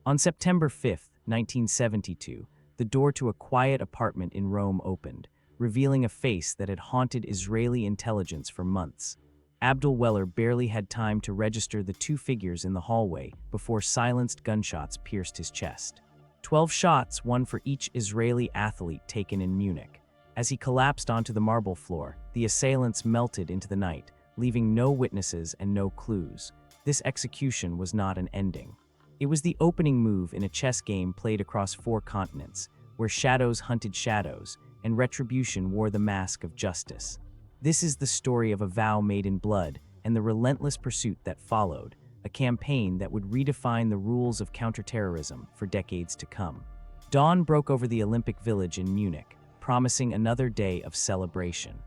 On September 5, 1972, the door to a quiet apartment in Rome opened, revealing a face that had haunted Israeli intelligence for months. Abdul Weller barely had time to register the two figures in the hallway before silenced gunshots pierced his chest. 12 shots, one for each Israeli athlete taken in Munich. As he collapsed onto the marble floor, the assailants melted into the night, leaving no witnesses and no clues. This execution was not an ending. It was the opening move in a chess game played across 4 continents, where shadows hunted shadows, and retribution wore the mask of justice. This is the story of a vow made in blood and the relentless pursuit that followed, a campaign that would redefine the rules of counterterrorism for decades to come. Dawn broke over the Olympic Village in Munich, promising another day of celebration.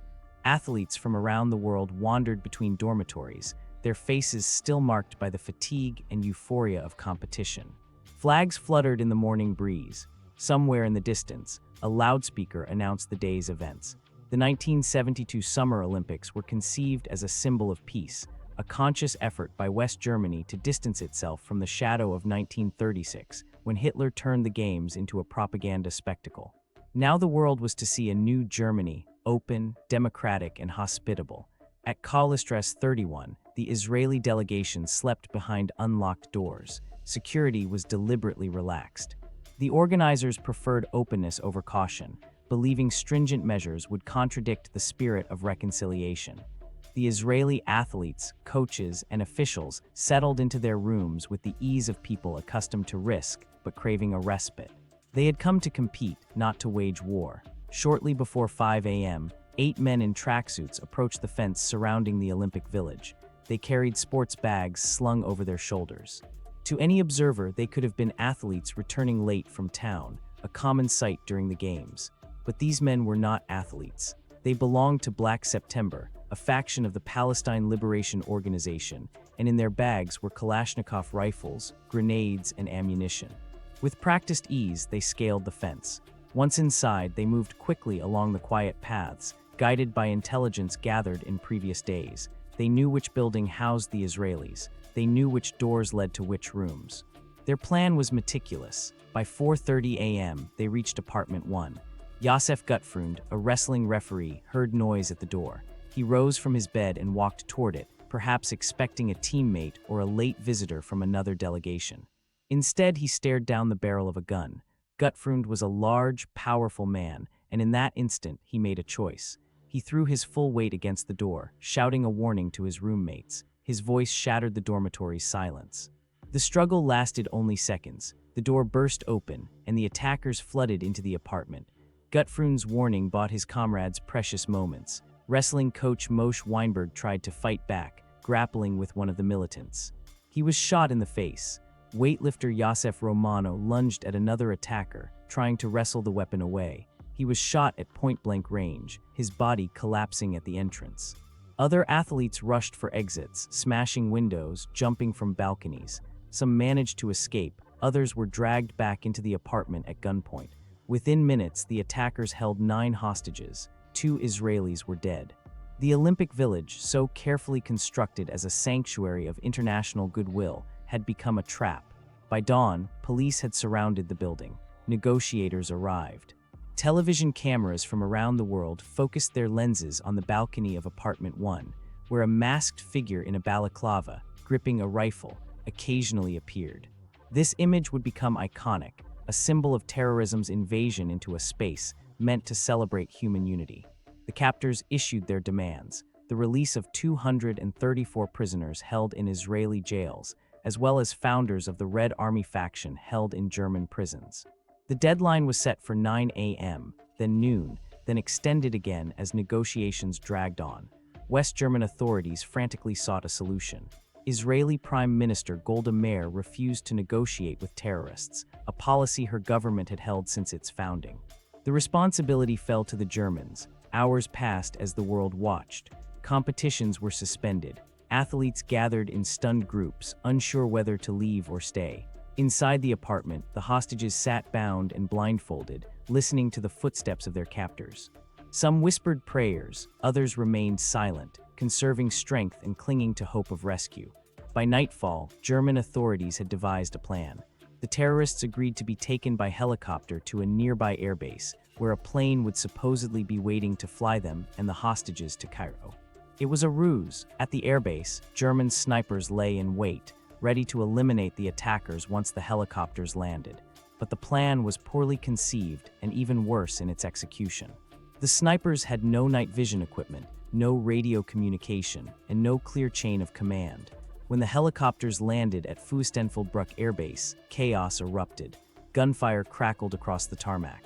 Athletes from around the world wandered between dormitories, their faces still marked by the fatigue and euphoria of competition. Flags fluttered in the morning breeze. Somewhere in the distance, a loudspeaker announced the day's events. The 1972 Summer Olympics were conceived as a symbol of peace, a conscious effort by West Germany to distance itself from the shadow of 1936, when Hitler turned the Games into a propaganda spectacle. Now the world was to see a new Germany, open, democratic, and hospitable. At Kalistress 31, the Israeli delegation slept behind unlocked doors. Security was deliberately relaxed. The organizers preferred openness over caution, believing stringent measures would contradict the spirit of reconciliation. The Israeli athletes, coaches, and officials settled into their rooms with the ease of people accustomed to risk but craving a respite. They had come to compete, not to wage war. Shortly before 5 a.m., 8 men in tracksuits approached the fence surrounding the Olympic Village. They carried sports bags slung over their shoulders. To any observer, they could have been athletes returning late from town, a common sight during the Games. But these men were not athletes. They belonged to Black September, a faction of the Palestine Liberation Organization, and in their bags were Kalashnikov rifles, grenades, and ammunition. With practiced ease, they scaled the fence. Once inside, they moved quickly along the quiet paths, guided by intelligence gathered in previous days. They knew which building housed the Israelis. They knew which doors led to which rooms. Their plan was meticulous. By 4:30 a.m., they reached apartment 1. Josef Gutfreund, a wrestling referee, heard noise at the door. He rose from his bed and walked toward it, perhaps expecting a teammate or a late visitor from another delegation. Instead, he stared down the barrel of a gun. Gutfreund was a large, powerful man, and in that instant, he made a choice. He threw his full weight against the door, shouting a warning to his roommates. His voice shattered the dormitory's silence. The struggle lasted only seconds. The door burst open, and the attackers flooded into the apartment. Gutfreund's warning bought his comrades precious moments. Wrestling coach Moshe Weinberg tried to fight back, grappling with one of the militants. He was shot in the face. Weightlifter Yosef Romano lunged at another attacker, trying to wrestle the weapon away. He was shot at point-blank range, his body collapsing at the entrance. Other athletes rushed for exits, smashing windows, jumping from balconies. Some managed to escape, others were dragged back into the apartment at gunpoint. Within minutes, the attackers held 9 hostages. 2 Israelis were dead. The Olympic Village, so carefully constructed as a sanctuary of international goodwill, had become a trap. By dawn, police had surrounded the building. Negotiators arrived. Television cameras from around the world focused their lenses on the balcony of apartment 1, where a masked figure in a balaclava, gripping a rifle, occasionally appeared. This image would become iconic, a symbol of terrorism's invasion into a space meant to celebrate human unity. The captors issued their demands: the release of 234 prisoners held in Israeli jails, as well as founders of the Red Army faction held in German prisons. The deadline was set for 9 a.m., then noon, then extended again as negotiations dragged on. West German authorities frantically sought a solution. Israeli Prime Minister Golda Meir refused to negotiate with terrorists, a policy her government had held since its founding. The responsibility fell to the Germans. Hours passed as the world watched. Competitions were suspended. Athletes gathered in stunned groups, unsure whether to leave or stay. Inside the apartment, the hostages sat bound and blindfolded, listening to the footsteps of their captors. Some whispered prayers, others remained silent, conserving strength and clinging to hope of rescue. By nightfall, German authorities had devised a plan. The terrorists agreed to be taken by helicopter to a nearby airbase, where a plane would supposedly be waiting to fly them and the hostages to Cairo. It was a ruse. At the airbase, German snipers lay in wait, ready to eliminate the attackers once the helicopters landed. But the plan was poorly conceived and even worse in its execution. The snipers had no night vision equipment, no radio communication, and no clear chain of command. When the helicopters landed at Fürstenfeldbruck Air Base, chaos erupted. Gunfire crackled across the tarmac.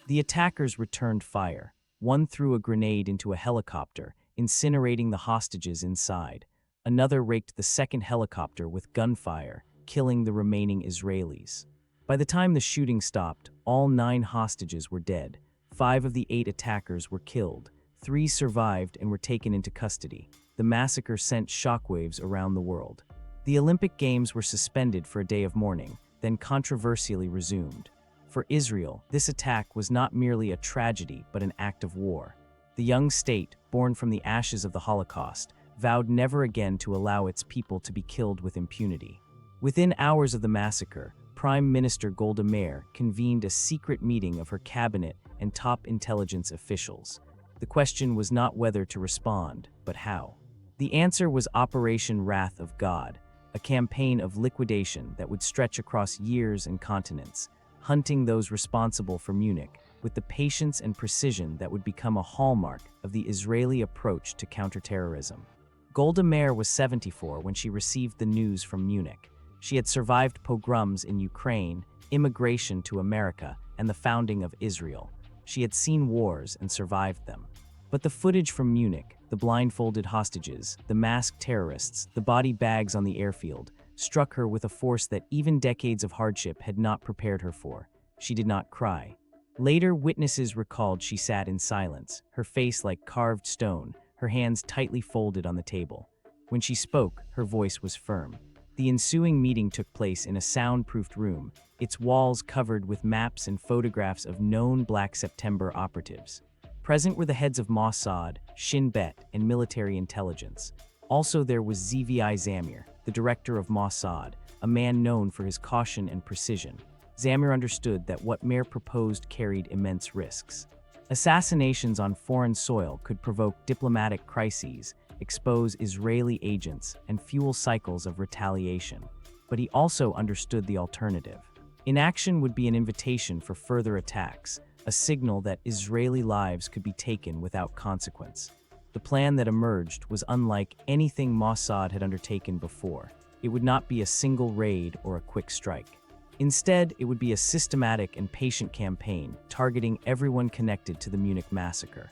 The attackers returned fire. One threw a grenade into a helicopter, incinerating the hostages inside. Another raked the second helicopter with gunfire, killing the remaining Israelis. By the time the shooting stopped, all 9 hostages were dead. 5 of the 8 attackers were killed. 3 survived and were taken into custody. The massacre sent shockwaves around the world. The Olympic Games were suspended for a day of mourning, then controversially resumed. For Israel, this attack was not merely a tragedy but an act of war. The young state, born from the ashes of the Holocaust, vowed never again to allow its people to be killed with impunity. Within hours of the massacre, Prime Minister Golda Meir convened a secret meeting of her cabinet and top intelligence officials. The question was not whether to respond, but how. The answer was Operation Wrath of God, a campaign of liquidation that would stretch across years and continents, hunting those responsible for Munich with the patience and precision that would become a hallmark of the Israeli approach to counterterrorism. Golda Meir was 74 when she received the news from Munich. She had survived pogroms in Ukraine, immigration to America, and the founding of Israel. She had seen wars and survived them. But the footage from Munich, the blindfolded hostages, the masked terrorists, the body bags on the airfield, struck her with a force that even decades of hardship had not prepared her for. She did not cry. Later, witnesses recalled she sat in silence, her face like carved stone, her hands tightly folded on the table. When she spoke, her voice was firm. The ensuing meeting took place in a soundproofed room, its walls covered with maps and photographs of known Black September operatives. Present were the heads of Mossad, Shin Bet, and military intelligence. Also there was Zvi Zamir, the director of Mossad, a man known for his caution and precision. Zamir understood that what Meir proposed carried immense risks. Assassinations on foreign soil could provoke diplomatic crises, expose Israeli agents, and fuel cycles of retaliation. But he also understood the alternative. Inaction would be an invitation for further attacks, a signal that Israeli lives could be taken without consequence. The plan that emerged was unlike anything Mossad had undertaken before. It would not be a single raid or a quick strike. Instead, it would be a systematic and patient campaign targeting everyone connected to the Munich massacre.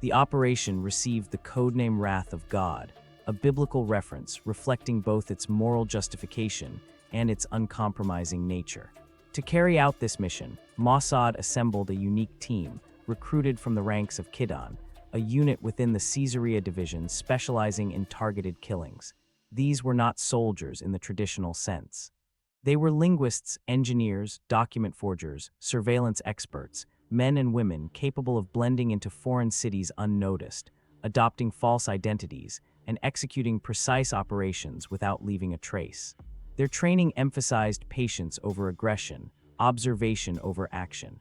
The operation received the codename Wrath of God, a biblical reference reflecting both its moral justification and its uncompromising nature. To carry out this mission, Mossad assembled a unique team, recruited from the ranks of Kidon, a unit within the Caesarea division specializing in targeted killings. These were not soldiers in the traditional sense. They were linguists, engineers, document forgers, surveillance experts, men and women capable of blending into foreign cities unnoticed, adopting false identities, and executing precise operations without leaving a trace. Their training emphasized patience over aggression, observation over action.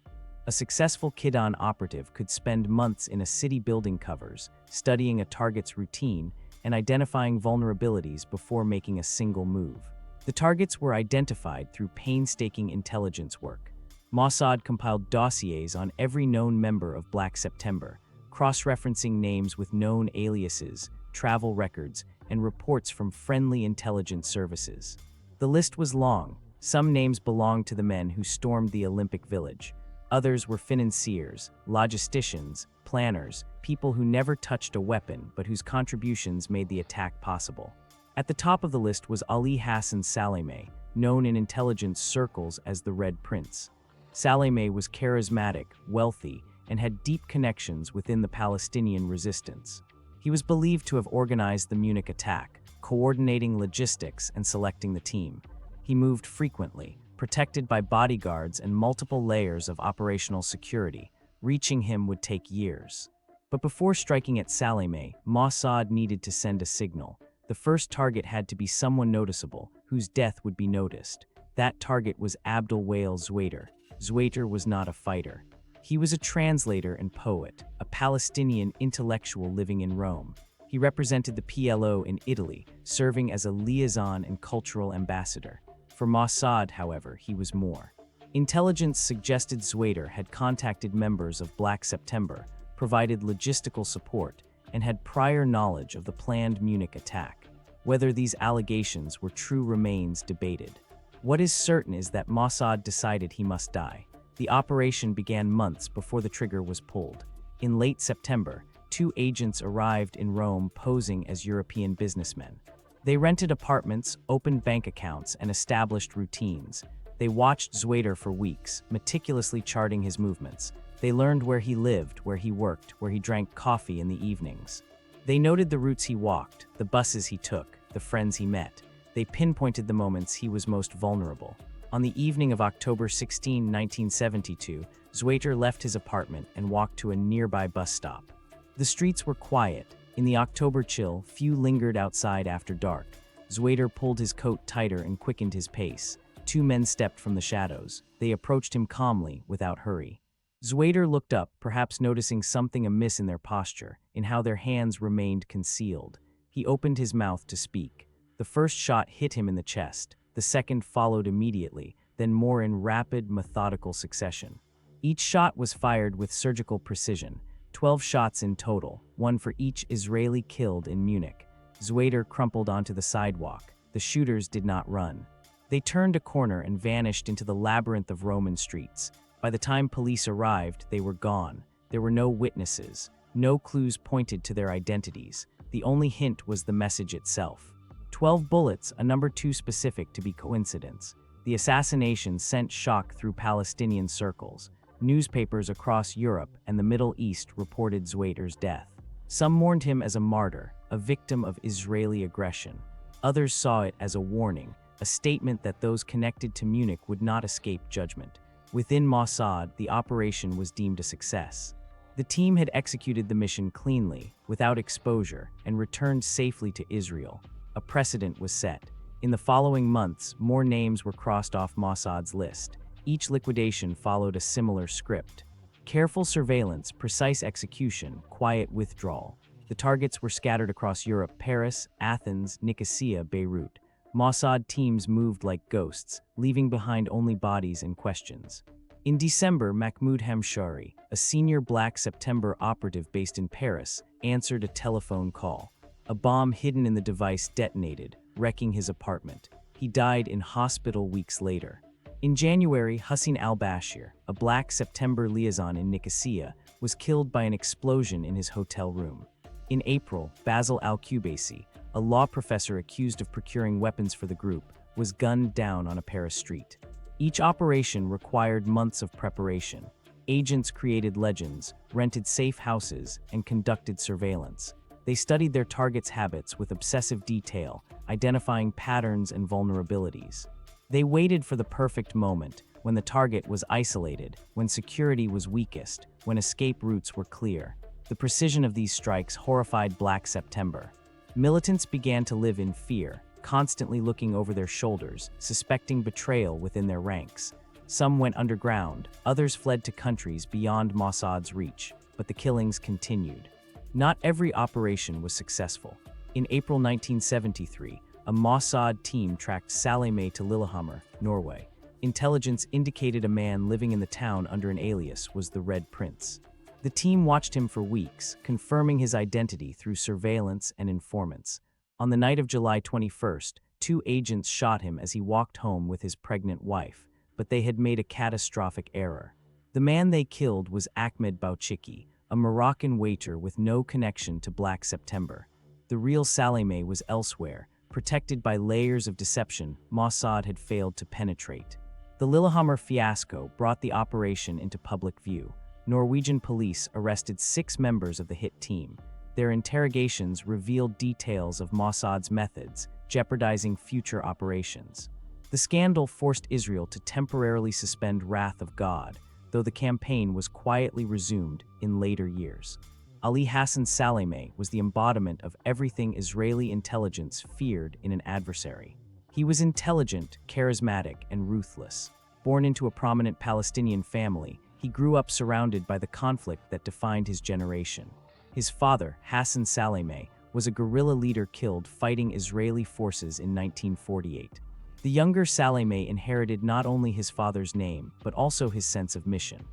A successful Kidon operative could spend months in a city building covers, studying a target's routine and identifying vulnerabilities before making a single move. The targets were identified through painstaking intelligence work. Mossad compiled dossiers on every known member of Black September, cross-referencing names with known aliases, travel records, and reports from friendly intelligence services. The list was long. Some names belonged to the men who stormed the Olympic Village. Others were financiers, logisticians, planners, people who never touched a weapon but whose contributions made the attack possible. At the top of the list was Ali Hassan Salameh, known in intelligence circles as the Red Prince. Salameh was charismatic, wealthy, and had deep connections within the Palestinian resistance. He was believed to have organized the Munich attack, coordinating logistics and selecting the team. He moved frequently, protected by bodyguards and multiple layers of operational security. Reaching him would take years. But before striking at Salameh, Mossad needed to send a signal. The first target had to be someone noticeable, whose death would be noticed. That target was Abdul Wael Zweiter. Zweiter was not a fighter. He was a translator and poet, a Palestinian intellectual living in Rome. He represented the PLO in Italy, serving as a liaison and cultural ambassador. For Mossad, however, he was more. Intelligence suggested Zweiter had contacted members of Black September, provided logistical support, and had prior knowledge of the planned Munich attack. Whether these allegations were true remains debated. What is certain is that Mossad decided he must die. The operation began months before the trigger was pulled. In late September, 2 agents arrived in Rome posing as European businessmen. They rented apartments, opened bank accounts, and established routines. They watched Zweiter for weeks, meticulously charting his movements. They learned where he lived, where he worked, where he drank coffee in the evenings. They noted the routes he walked, the buses he took, the friends he met. They pinpointed the moments he was most vulnerable. On the evening of October 16, 1972, Zweiter left his apartment and walked to a nearby bus stop. The streets were quiet. In the October chill, few lingered outside after dark. Zweiter pulled his coat tighter and quickened his pace. 2 men stepped from the shadows. They approached him calmly, without hurry. Zweiter looked up, perhaps noticing something amiss in their posture, in how their hands remained concealed. He opened his mouth to speak. The first shot hit him in the chest. The second followed immediately, then more in rapid, methodical succession. Each shot was fired with surgical precision. 12 shots in total, 1 for each Israeli killed in Munich. Zweiter crumpled onto the sidewalk. The shooters did not run. They turned a corner and vanished into the labyrinth of Roman streets. By the time police arrived, they were gone. There were no witnesses. No clues pointed to their identities. The only hint was the message itself. 12 bullets, a number too specific to be coincidence. The assassination sent shock through Palestinian circles. Newspapers across Europe and the Middle East reported Zweiter's death. Some mourned him as a martyr, a victim of Israeli aggression. Others saw it as a warning, a statement that those connected to Munich would not escape judgment. Within Mossad, the operation was deemed a success. The team had executed the mission cleanly, without exposure, and returned safely to Israel. A precedent was set. In the following months, more names were crossed off Mossad's list. Each liquidation followed a similar script. Careful surveillance, precise execution, quiet withdrawal. The targets were scattered across Europe: Paris, Athens, Nicosia, Beirut. Mossad teams moved like ghosts, leaving behind only bodies and questions. In December, Mahmoud Hamshari, a senior Black September operative based in Paris, answered a telephone call. A bomb hidden in the device detonated, wrecking his apartment. He died in hospital weeks later. In January, Hussein al-Bashir, a Black September liaison in Nicosia, was killed by an explosion in his hotel room. In April, Basil al-Qubaisi, a law professor accused of procuring weapons for the group, was gunned down on a Paris street. Each operation required months of preparation. Agents created legends, rented safe houses, and conducted surveillance. They studied their targets' habits with obsessive detail, identifying patterns and vulnerabilities. They waited for the perfect moment, when the target was isolated, when security was weakest, when escape routes were clear. The precision of these strikes horrified Black September. Militants began to live in fear, constantly looking over their shoulders, suspecting betrayal within their ranks. Some went underground, others fled to countries beyond Mossad's reach, but the killings continued. Not every operation was successful. In April 1973, a Mossad team tracked Saleh to Lillehammer, Norway. Intelligence indicated a man living in the town under an alias was the Red Prince. The team watched him for weeks, confirming his identity through surveillance and informants. On the night of July 21st, 2 agents shot him as he walked home with his pregnant wife, but they had made a catastrophic error. The man they killed was Ahmed Bouchiki, a Moroccan waiter with no connection to Black September. The real Saleh was elsewhere, protected by layers of deception Mossad had failed to penetrate. The Lillehammer fiasco brought the operation into public view. Norwegian police arrested 6 members of the hit team. Their interrogations revealed details of Mossad's methods, jeopardizing future operations. The scandal forced Israel to temporarily suspend Wrath of God, though the campaign was quietly resumed in later years. Ali Hassan Saleh was the embodiment of everything Israeli intelligence feared in an adversary. He He was intelligent, charismatic, and ruthless. Born into a prominent Palestinian family, he grew up surrounded by the conflict that defined his generation. His father, Hassan Salameh, was a guerrilla leader killed fighting Israeli forces in 1948. The younger Salameh inherited not only his father's name, but also his sense of mission.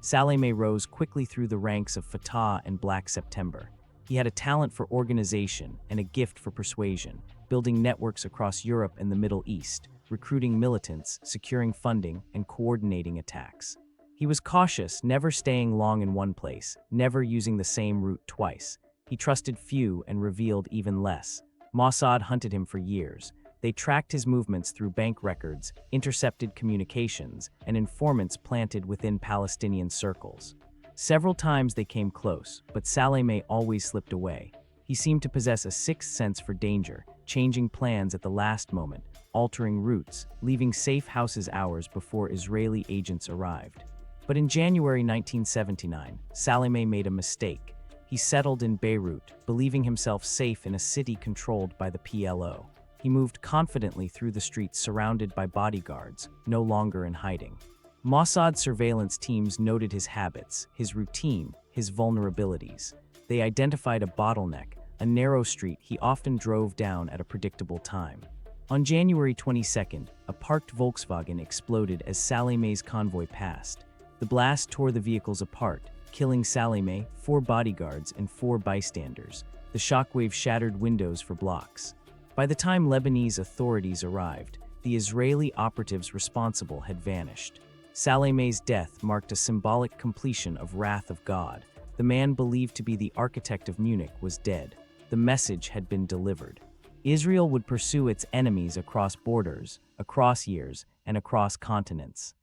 Salameh rose quickly through the ranks of Fatah and Black September. He had a talent for organization and a gift for persuasion, building networks across Europe and the Middle East, recruiting militants, securing funding, and coordinating attacks. He was cautious, never staying long in one place, never using the same route twice. He trusted few and revealed even less. Mossad hunted him for years. They tracked his movements through bank records, intercepted communications, and informants planted within Palestinian circles. Several times they came close, but Salameh always slipped away. He seemed to possess a sixth sense for danger, changing plans at the last moment, altering routes, leaving safe houses hours before Israeli agents arrived. But in January 1979, Salameh made a mistake. He settled in Beirut, believing himself safe in a city controlled by the PLO. He moved confidently through the streets surrounded by bodyguards, no longer in hiding. Mossad surveillance teams noted his habits, his routine, his vulnerabilities. They identified a bottleneck, a narrow street he often drove down at a predictable time. On January 22nd, a parked Volkswagen exploded as Salameh's convoy passed. The blast tore the vehicles apart, killing Salameh, 4 bodyguards, and 4 bystanders. The shockwave shattered windows for blocks. By the time Lebanese authorities arrived, the Israeli operatives responsible had vanished. Salameh's death marked a symbolic completion of Wrath of God. The man believed to be the architect of Munich was dead. The message had been delivered. Israel would pursue its enemies across borders, across years, and across continents.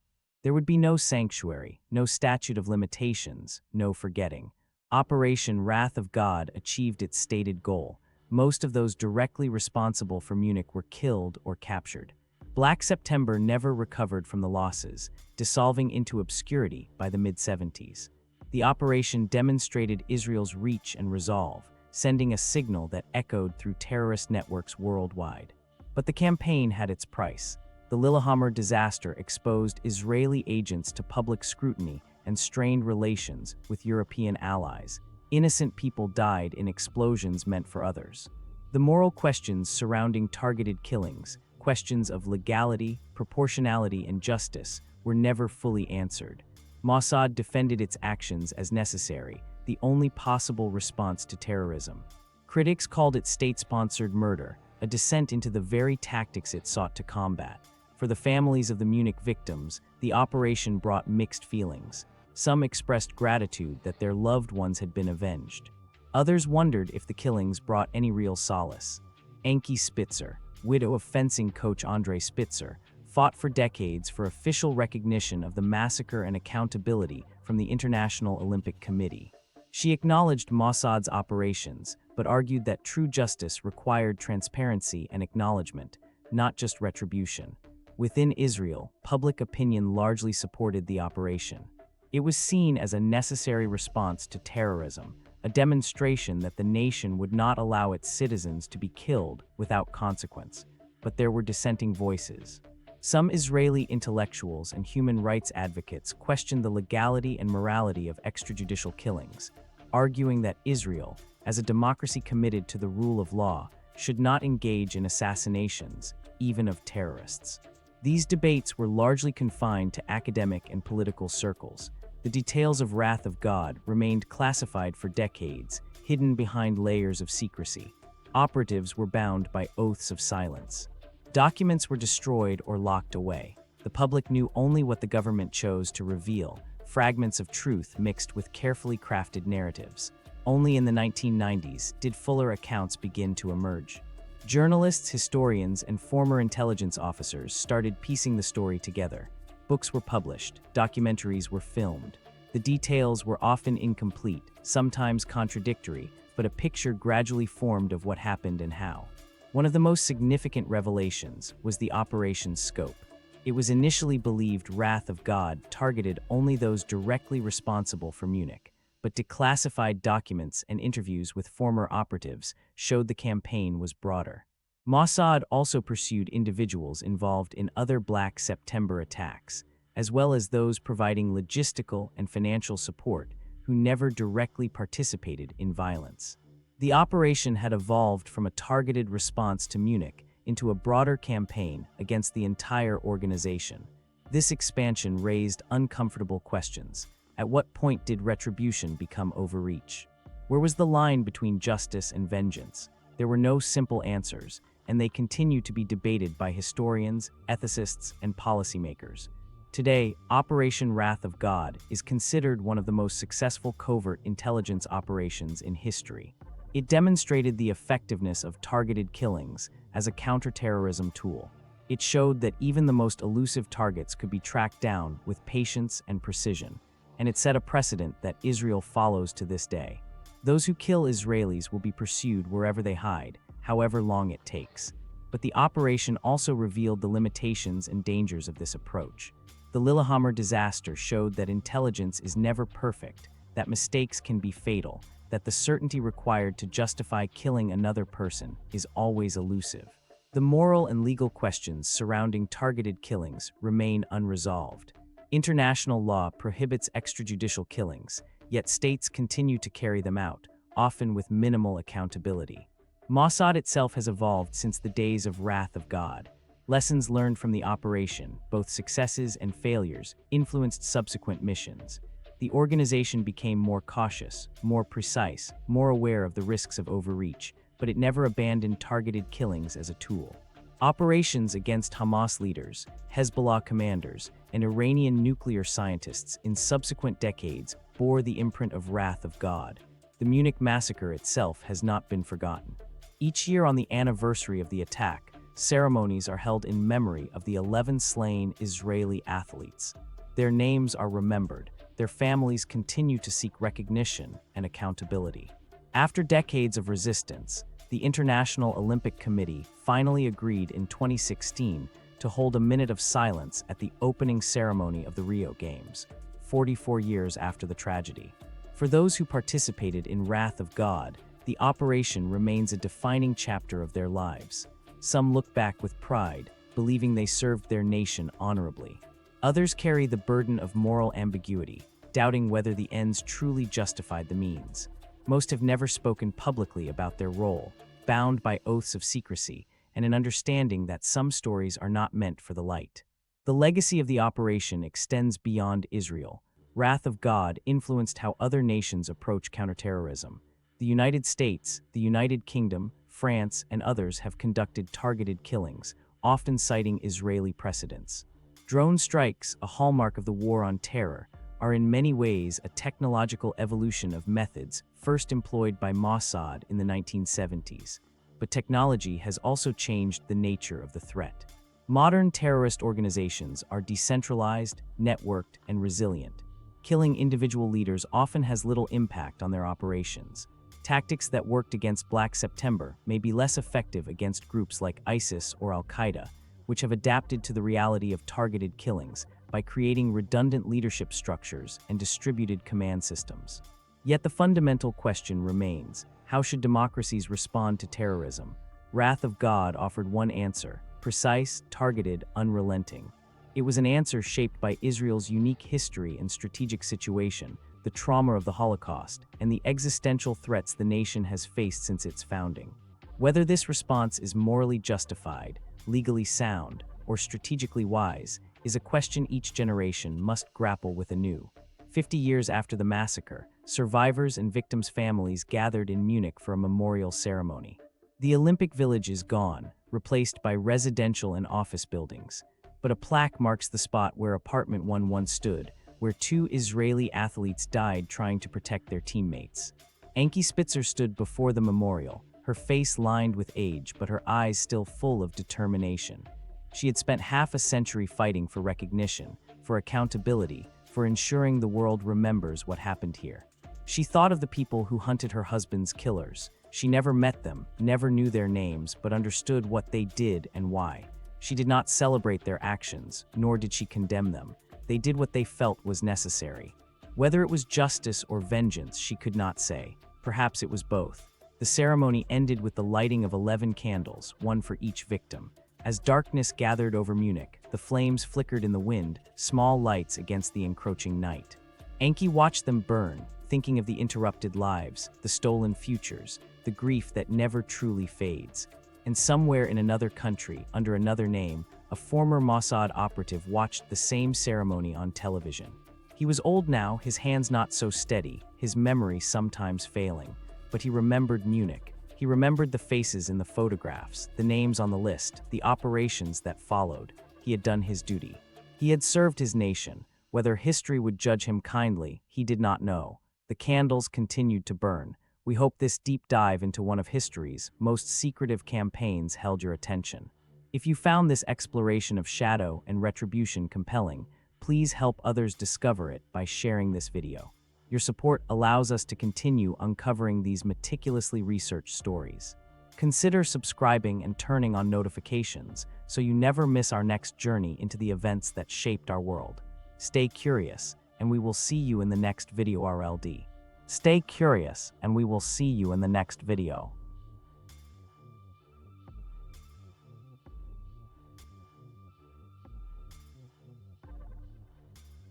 There would be no sanctuary, no statute of limitations, no forgetting. Operation Wrath of God achieved its stated goal. Most of those directly responsible for Munich were killed or captured. Black September never recovered from the losses, dissolving into obscurity by the mid-70s. The operation demonstrated Israel's reach and resolve, sending a signal that echoed through terrorist networks worldwide. But the campaign had its price. The Lillehammer disaster exposed Israeli agents to public scrutiny and strained relations with European allies. Innocent people died in explosions meant for others. The moral questions surrounding targeted killings, questions of legality, proportionality, and justice, were never fully answered. Mossad defended its actions as necessary, the only possible response to terrorism. Critics called it state-sponsored murder, a descent into the very tactics it sought to combat. For the families of the Munich victims, the operation brought mixed feelings. Some expressed gratitude that their loved ones had been avenged. Others wondered if the killings brought any real solace. Ankie Spitzer, widow of fencing coach Andre Spitzer, fought for decades for official recognition of the massacre and accountability from the International Olympic Committee. She acknowledged Mossad's operations, but argued that true justice required transparency and acknowledgement, not just retribution. Within Israel, public opinion largely supported the operation. It was seen as a necessary response to terrorism, a demonstration that the nation would not allow its citizens to be killed without consequence. But there were dissenting voices. Some Israeli intellectuals and human rights advocates questioned the legality and morality of extrajudicial killings, arguing that Israel, as a democracy committed to the rule of law, should not engage in assassinations, even of terrorists. These debates were largely confined to academic and political circles. The details of Wrath of God remained classified for decades, hidden behind layers of secrecy. Operatives were bound by oaths of silence. Documents were destroyed or locked away. The public knew only what the government chose to reveal, fragments of truth mixed with carefully crafted narratives. Only in the 1990s did fuller accounts begin to emerge. Journalists, historians, and former intelligence officers started piecing the story together. Books were published, documentaries were filmed. The details were often incomplete, sometimes contradictory, but a picture gradually formed of what happened and how. One of the most significant revelations was the operation's scope. It was initially believed Wrath of God targeted only those directly responsible for Munich, but declassified documents and interviews with former operatives showed the campaign was broader. Mossad also pursued individuals involved in other Black September attacks, as well as those providing logistical and financial support who never directly participated in violence. The operation had evolved from a targeted response to Munich into a broader campaign against the entire organization. This expansion raised uncomfortable questions. At what point did retribution become overreach? Where was the line between justice and vengeance? There were no simple answers, and they continue to be debated by historians, ethicists, and policymakers. Today, Operation Wrath of God is considered one of the most successful covert intelligence operations in history. It demonstrated the effectiveness of targeted killings as a counterterrorism tool. It showed that even the most elusive targets could be tracked down with patience and precision, and it set a precedent that Israel follows to this day. Those who kill Israelis will be pursued wherever they hide, however long it takes. But the operation also revealed the limitations and dangers of this approach. The Lillehammer disaster showed that intelligence is never perfect, that mistakes can be fatal, that the certainty required to justify killing another person is always elusive. The moral and legal questions surrounding targeted killings remain unresolved. International law prohibits extrajudicial killings, yet states continue to carry them out, often with minimal accountability. Mossad itself has evolved since the days of Wrath of God. Lessons learned from the operation, both successes and failures, influenced subsequent missions. The organization became more cautious, more precise, more aware of the risks of overreach, but it never abandoned targeted killings as a tool. Operations against Hamas leaders, Hezbollah commanders, and Iranian nuclear scientists in subsequent decades bore the imprint of Wrath of God. The Munich Massacre itself has not been forgotten. Each year on the anniversary of the attack, ceremonies are held in memory of the 11 slain Israeli athletes. Their names are remembered. Their families continue to seek recognition and accountability. After decades of resistance, the International Olympic Committee finally agreed in 2016 to hold a minute of silence at the opening ceremony of the Rio Games, 44 years after the tragedy. For those who participated in Wrath of God, the operation remains a defining chapter of their lives. Some look back with pride, believing they served their nation honorably. Others carry the burden of moral ambiguity, doubting whether the ends truly justified the means. Most have never spoken publicly about their role, bound by oaths of secrecy and an understanding that some stories are not meant for the light. The legacy of the operation extends beyond Israel. Wrath of God influenced how other nations approach counterterrorism. The United States, the United Kingdom, France, and others have conducted targeted killings, often citing Israeli precedents. Drone strikes, a hallmark of the war on terror, are in many ways a technological evolution of methods first employed by Mossad in the 1970s. But technology has also changed the nature of the threat. Modern terrorist organizations are decentralized, networked, and resilient. Killing individual leaders often has little impact on their operations. Tactics that worked against Black September may be less effective against groups like ISIS or Al-Qaeda, which have adapted to the reality of targeted killings by creating redundant leadership structures and distributed command systems. Yet the fundamental question remains: how should democracies respond to terrorism? Wrath of God offered one answer: precise, targeted, unrelenting. It was an answer shaped by Israel's unique history and strategic situation, the trauma of the Holocaust, and the existential threats the nation has faced since its founding. Whether this response is morally justified, legally sound, or strategically wise is a question each generation must grapple with anew. 50 years after the massacre, survivors and victims' families gathered in Munich for a memorial ceremony. The Olympic Village is gone, replaced by residential and office buildings, but a plaque marks the spot where Apartment 1 once stood, where 2 Israeli athletes died trying to protect their teammates. Ankie Spitzer stood before the memorial, her face lined with age but her eyes still full of determination. She had spent half a century fighting for recognition, for accountability, for ensuring the world remembers what happened here. She thought of the people who hunted her husband's killers. She never met them, never knew their names, but understood what they did and why. She did not celebrate their actions, nor did she condemn them. They did what they felt was necessary. Whether it was justice or vengeance, she could not say. Perhaps it was both. The ceremony ended with the lighting of 11 candles, one for each victim. As darkness gathered over Munich, the flames flickered in the wind, small lights against the encroaching night. Enki watched them burn, thinking of the interrupted lives, the stolen futures, the grief that never truly fades. And somewhere in another country, under another name, a former Mossad operative watched the same ceremony on television. He was old now, his hands not so steady, his memory sometimes failing. But he remembered Munich. He remembered the faces in the photographs, the names on the list, the operations that followed. He had done his duty. He had served his nation. Whether history would judge him kindly, he did not know. The candles continued to burn. We hope this deep dive into one of history's most secretive campaigns held your attention. If you found this exploration of shadow and retribution compelling, please help others discover it by sharing this video. Your support allows us to continue uncovering these meticulously researched stories. Consider subscribing and turning on notifications so you never miss our next journey into the events that shaped our world. Stay curious, and we will see you in the next video RLD. Stay curious, and we will see you in the next video.